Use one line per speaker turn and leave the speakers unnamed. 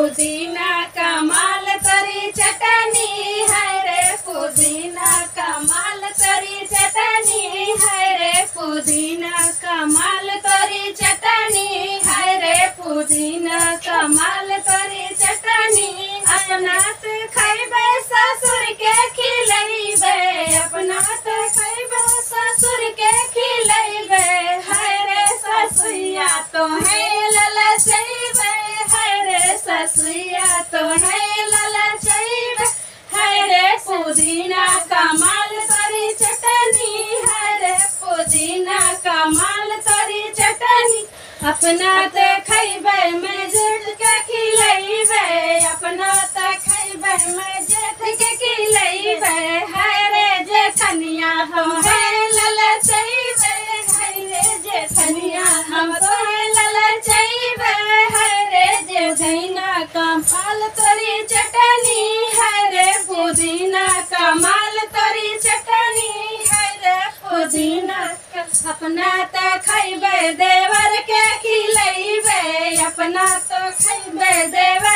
पुदीना कमाल तरी चटनी है रे पुदीना कमाल तरी चटनी है रे पुदीना कमाल तरी चटनी है रे पुदीना कमाल तरी चटनी अपना तो खैबे ससुर के खिलैबे अपना तो खैबे ससुर के खिलैबे है रे ससुया तो है ललचैबे है रे ससुया तो है ललचैबे है रे पुदीना कमाल तरी चटनी है रे पुदीना कमाल तरी चटनी अपना तो खैबे मैं जेठ के खिलैबे अपना तो खैबे मैं जेठ के खिलैबे है रे जेठनिया हम है ललचैबे है रे जेठनिया हम तो है ललचैबे है रे जेठनिया कमाल तरी चटनी है रे पुदीना कमाल तरी चटनी है रे पुदीना अपना तो खैबे देवर के खिलैबे अपना तो खैबे देवर